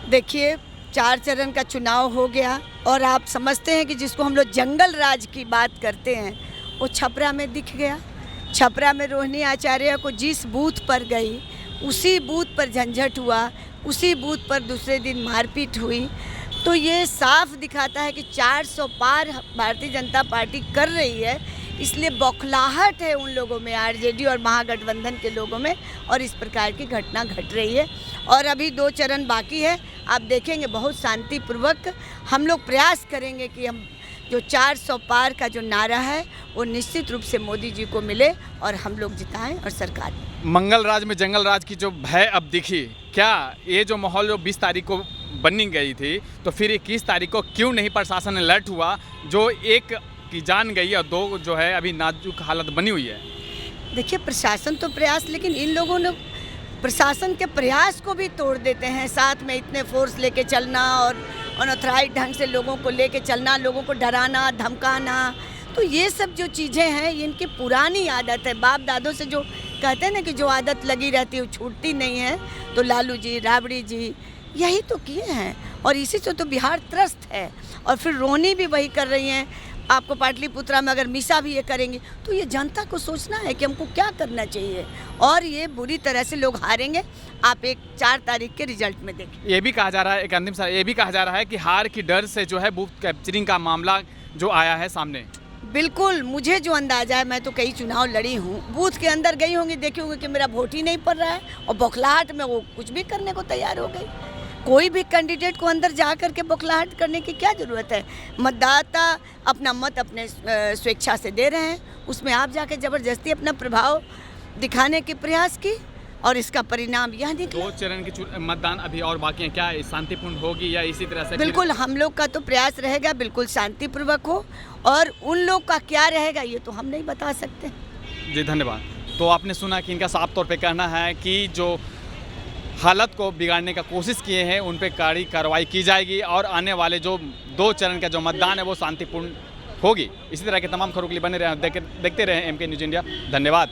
देखिए, 4 चरण का चुनाव हो गया और आप समझते हैं कि जिसको हम लोग जंगल राज की बात करते हैं वो छपरा में दिख गया। छपरा में रोहिणी आचार्य को जिस बूथ पर गई उसी बूथ पर झंझट हुआ, उसी बूथ पर दूसरे दिन मारपीट हुई। तो ये साफ दिखाता है कि 400 पार भारतीय जनता पार्टी कर रही है, इसलिए बौखलाहट है उन लोगों में, आरजेडी और महागठबंधन के लोगों में, और इस प्रकार की घटना घट रही है। और अभी 2 चरण बाकी है, आप देखेंगे बहुत शांतिपूर्वक हम लोग प्रयास करेंगे कि हम जो 400 पार का जो नारा है वो निश्चित रूप से मोदी जी को मिले और हम लोग जिताएं और सरकार। मंगल राज में जंगल राज की जो भय अब दिखी, क्या ये जो माहौल जो 20 तारीख को बनी गई थी, तो फिर 21 तारीख को क्यों नहीं प्रशासन अलर्ट हुआ? जो एक की जान गई और 2 जो है अभी नाजुक हालत बनी हुई है। देखिए, प्रशासन तो प्रयास, लेकिन इन लोगों ने प्रशासन के प्रयास को भी तोड़ देते हैं। साथ में इतने फोर्स लेके चलना और अनऑथराइज्ड ढंग से लोगों को लेके चलना, लोगों को डराना धमकाना, तो ये सब जो चीज़ें हैं ये इनकी पुरानी आदत है। बाप दादों से जो कहते हैं ना कि जो आदत लगी रहती है वो छूटती नहीं है, तो लालू जी, राबड़ी जी यही तो किए हैं और इसी से तो बिहार त्रस्त है। और फिर रोहिणी भी वही कर रही हैं। आपको पाटलिपुत्रा में अगर मीसा भी ये करेंगे तो ये जनता को सोचना है कि हमको क्या करना चाहिए, और ये बुरी तरह से लोग हारेंगे। आप एक 4 तारीख के रिजल्ट में देखें। ये भी कहा जा रहा है, एक अंतिम सा ये भी कहा जा रहा है कि हार की डर से जो है बूथ कैप्चरिंग का मामला जो आया है सामने। बिल्कुल, मुझे जो अंदाजा है, मैं तो कई चुनाव लड़ी हूँ, बूथ के अंदर गई होंगी, देखी होंगी कि मेरा वोट ही नहीं पड़ रहा है और बौखलाहट में वो कुछ भी करने को तैयार हो गई। कोई भी कैंडिडेट को अंदर जा कर के बौखलाहट करने की क्या ज़रूरत है? मतदाता अपना मत अपने स्वेच्छा से दे रहे हैं, उसमें आप जाके ज़बरदस्ती अपना प्रभाव दिखाने के प्रयास की और इसका परिणाम यह निकला। 2 चरण की मतदान अभी और बाकी है, क्या शांतिपूर्ण होगी या इसी तरह से? बिल्कुल, हम लोग का तो प्रयास रहेगा बिल्कुल शांतिपूर्वक हो, और उन लोग का क्या रहेगा ये तो हम नहीं बता सकते। जी धन्यवाद। तो आपने सुना कि इनका साफ तौर पे कहना है कि जो हालत को बिगाड़ने का कोशिश किए हैं उन पे कड़ी कार्रवाई की जाएगी और आने वाले जो 2 चरण का जो मतदान है वो शांतिपूर्ण होगी। इसी तरह के तमाम खबरों के लिए बने रहे, देखते रहें MK न्यूज़ इंडिया। धन्यवाद।